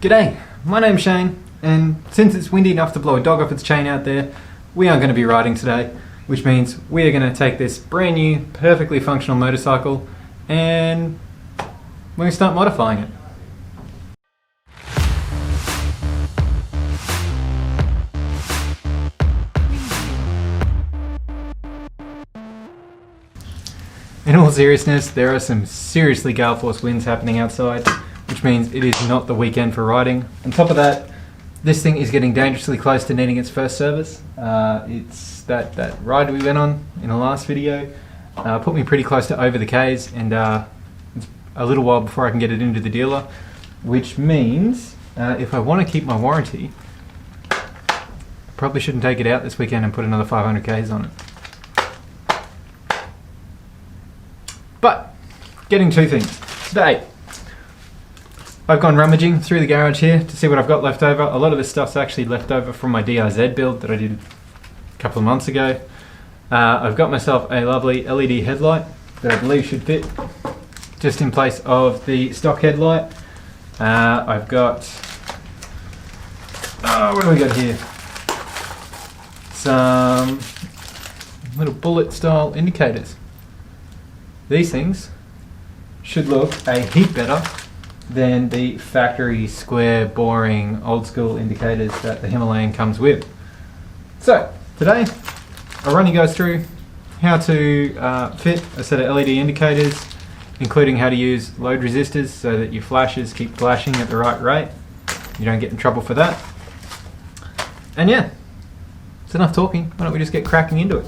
G'day, my name's Shane, and since it's windy enough to blow a dog off its chain out there, we aren't going to be riding today, which means we are going to take this brand new, perfectly functional motorcycle and we're going to start modifying it. In all seriousness, there are some seriously gale force winds happening outside, which means it is not the weekend for riding. On top of that, this thing is getting dangerously close to needing its first service. It's that ride we went on in the last video put me pretty close to over the Ks, and it's a little while before I can get it into the dealer, which means if I want to keep my warranty, I probably shouldn't take it out this weekend and put another 500 Ks on it. But, getting two things. Today, I've gone rummaging through the garage here to see what I've got left over. A lot of this stuff's actually left over from my DRZ build that I did a couple of months ago. I've got myself a lovely LED headlight that I believe should fit just in place of the stock headlight. I've got, what do we got here? Some little bullet style indicators. These things should look a heap better than the factory square boring old school indicators that the Himalayan comes with. So today I'll run you guys through how to fit a set of LED indicators, including how to use load resistors so that your flashes keep flashing at the right rate. You don't get in trouble for that. And yeah, it's enough talking. Why don't we just get cracking into it?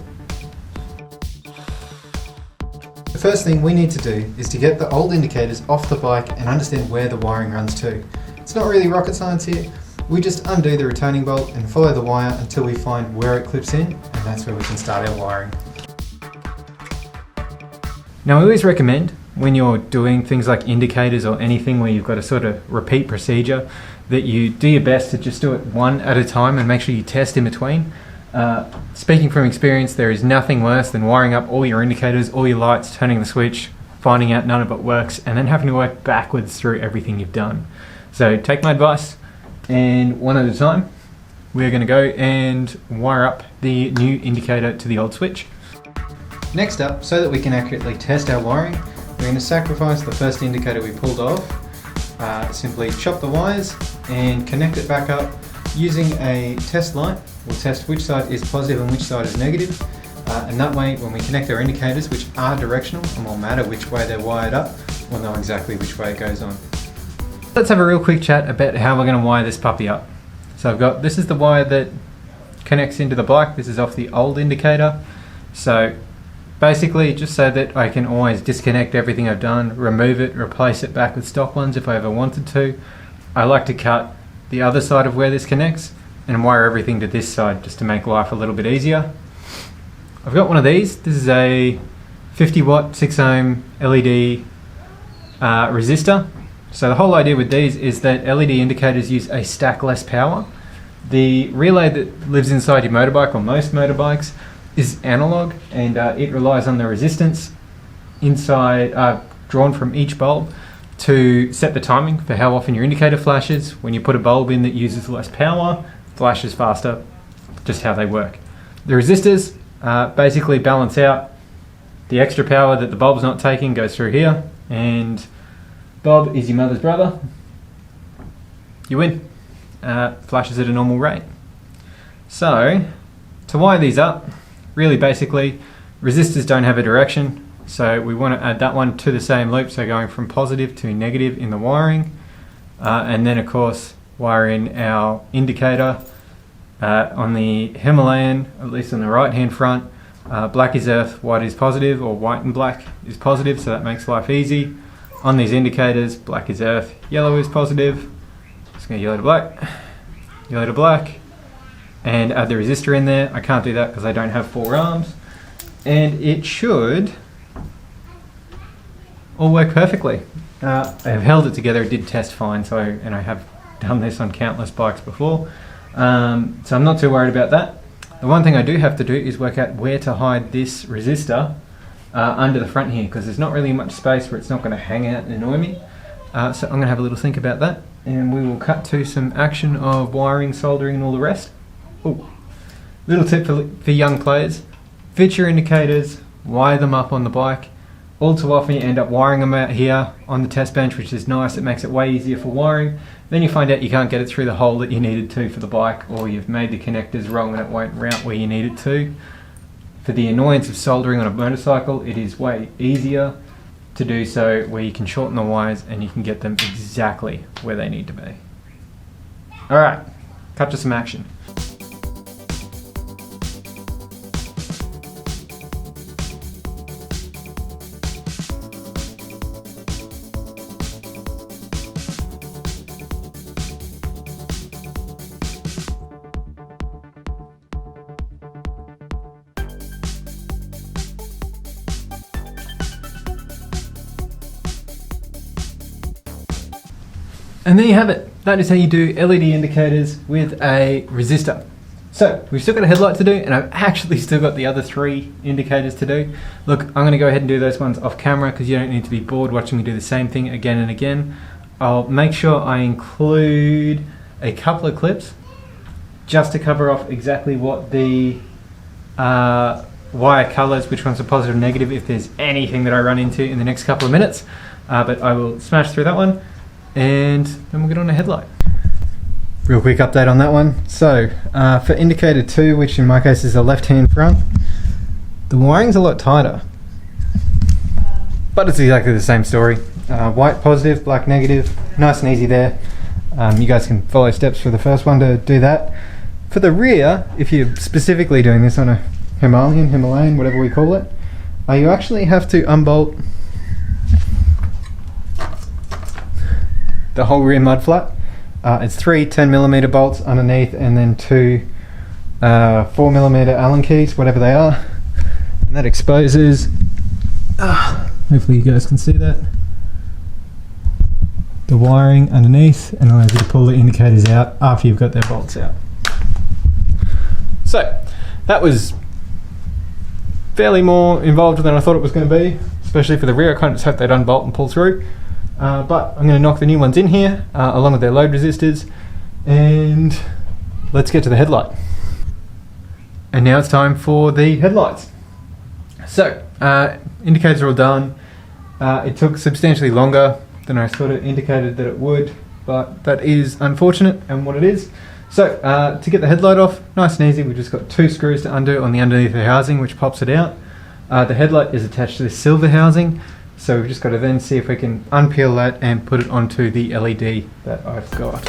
The first thing we need to do is to get the old indicators off the bike and understand where the wiring runs to. It's not really rocket science here. We just undo the returning bolt and follow the wire until we find where it clips in, and that's where we can start our wiring. Now I always recommend when you're doing things like indicators or anything where you've got a sort of repeat procedure that you do your best to just do it one at a time and make sure you test in between. Speaking from experience, there is nothing worse than wiring up all your indicators, all your lights, turning the switch, finding out none of it works, and then having to work backwards through everything you've done. So take my advice, and one at a time, we're going to go and wire up the new indicator to the old switch. Next up, so that we can accurately test our wiring, we're going to sacrifice the first indicator we pulled off. Simply chop the wires and connect it back up using a test light. We'll test which side is positive and which side is negative, and that way when we connect our indicators, which are directional and will matter which way they're wired up, we'll know exactly which way it goes on. Let's have a real quick chat about how we're going to wire this puppy up. So this is the wire that connects into the bike. This is off the old indicator. So basically, just so that I can always disconnect everything I've done, remove it, replace it back with stock ones if I ever wanted to, I like to cut the other side of where this connects and wire everything to this side just to make life a little bit easier. I've got one of these. This is a 50 watt 6 ohm LED resistor. So the whole idea with these is that LED indicators use a stack less power. The relay that lives inside your motorbike, or most motorbikes, is analog, and it relies on the resistance inside drawn from each bulb to set the timing for how often your indicator flashes. When you put a bulb in that uses less power, flashes faster, just how they work. The resistors basically balance out the extra power that the bulb's not taking, goes through here, and Bob is your mother's brother. You win. Flashes at a normal rate. So, to wire these up, really basically, resistors don't have a direction, so we want to add that one to the same loop, so going from positive to negative in the wiring, and then of course wire in our indicator. On the Himalayan, at least on the right hand front, black is earth, white is positive, or white and black is positive, so that makes life easy. On these indicators, black is earth, yellow is positive. Just going to yellow to black, and add the resistor in there. I can't do that because I don't have 4 arms, and it should all work perfectly. I have held it together. It did test fine, and I have done this on countless bikes before, so I'm not too worried about that. The one thing I do have to do is work out where to hide this resistor under the front here, because there's not really much space where it's not going to hang out and annoy me. So I'm going to have a little think about that, and we will cut to some action of wiring, soldering and all the rest. Oh, little tip for young players: fit your indicators, wire them up on the bike. All too often you end up wiring them out here on the test bench, which is nice. It makes it way easier for wiring. Then you find out you can't get it through the hole that you needed to for the bike, or you've made the connectors wrong and it won't route where you need it to. For the annoyance of soldering on a motorcycle, it is way easier to do so where you can shorten the wires and you can get them exactly where they need to be. Alright, cut to some action. And there you have it. That is how you do LED indicators with a resistor. So we've still got a headlight to do, and I've actually still got the other 3 indicators to do. Look, I'm going to go ahead and do those ones off camera because you don't need to be bored watching me do the same thing again and again. I'll make sure I include a couple of clips just to cover off exactly what the wire colors, which ones are positive and negative, if there's anything that I run into in the next couple of minutes. But I will smash through that one, and then we'll get on a headlight. Real quick update on that one. So for indicator 2, which in my case is the left hand front, the wiring's a lot tighter, but it's exactly the same story. White positive, black negative, nice and easy there. You guys can follow steps for the first one to do that. For the rear, if you're specifically doing this on a Himalayan, whatever we call it, you actually have to unbolt the whole rear mud flat. It's 3 10mm bolts underneath, and then 2 4mm Allen keys, whatever they are, and that exposes, hopefully you guys can see that, the wiring underneath, and allows you to pull the indicators out after you've got their bolts out. So that was fairly more involved than I thought it was going to be, especially for the rear. I kind of just hope they'd unbolt and pull through. But I'm going to knock the new ones in here along with their load resistors, and let's get to the headlight. And now it's time for the headlights. So indicators are all done. It took substantially longer than I sort of indicated that it would, but that is unfortunate and what it is. So to get the headlight off, nice and easy, we've just got 2 screws to undo on the underneath of the housing, which pops it out. The headlight is attached to this silver housing, so we've just got to then see if we can unpeel that and put it onto the LED that I've got.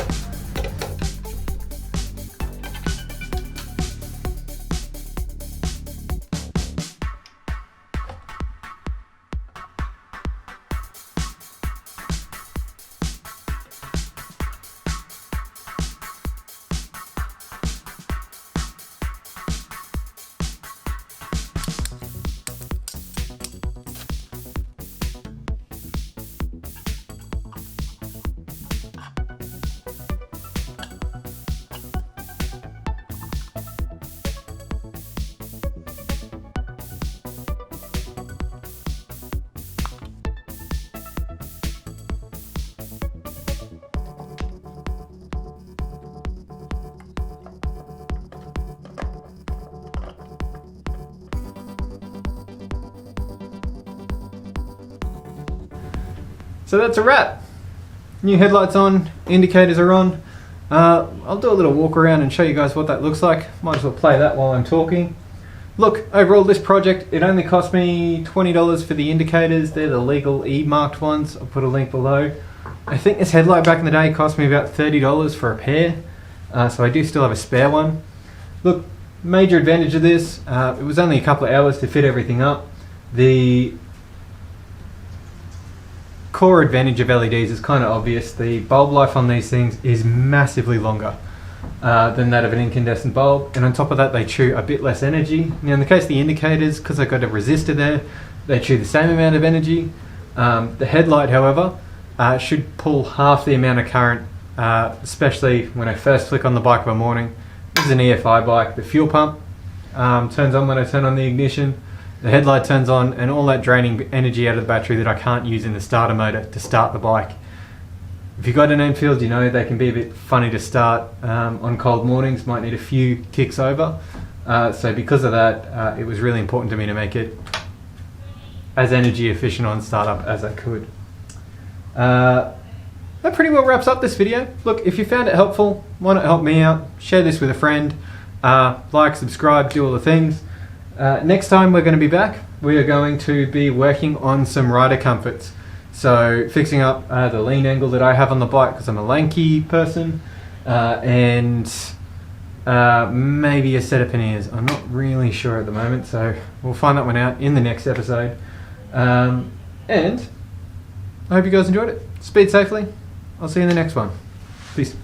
So that's a wrap. New headlights on, indicators are on. I'll do a little walk around and show you guys what that looks like. Might as well play that while I'm talking. Look, overall this project, it only cost me $20 for the indicators. They're the legal E-marked ones. I'll put a link below. I think this headlight back in the day cost me about $30 for a pair. So I do still have a spare one. Look, major advantage of this, it was only a couple of hours to fit everything up. The core advantage of LEDs is kind of obvious. The bulb life on these things is massively longer than that of an incandescent bulb, and on top of that they chew a bit less energy. Now in the case of the indicators, because I've got a resistor there, they chew the same amount of energy. The headlight, however, should pull half the amount of current, especially when I first flick on the bike of a morning. This is an EFI bike. The fuel pump turns on when I turn on the ignition. The headlight turns on, and all that draining energy out of the battery that I can't use in the starter motor to start the bike If you've got an Enfield, you know they can be a bit funny to start on cold mornings, might need a few ticks over. So because of that, it was really important to me to make it as energy efficient on startup as I could. That pretty well wraps up this video. Look, if you found it helpful, why not help me out? Share this with a friend. Like, subscribe, do all the things. Next time we're going to be back, we are going to be working on some rider comforts. So fixing up the lean angle that I have on the bike because I'm a lanky person, and maybe a set of panniers. I'm not really sure at the moment, so we'll find that one out in the next episode. And I hope you guys enjoyed it. Speed safely. I'll see you in the next one. Peace.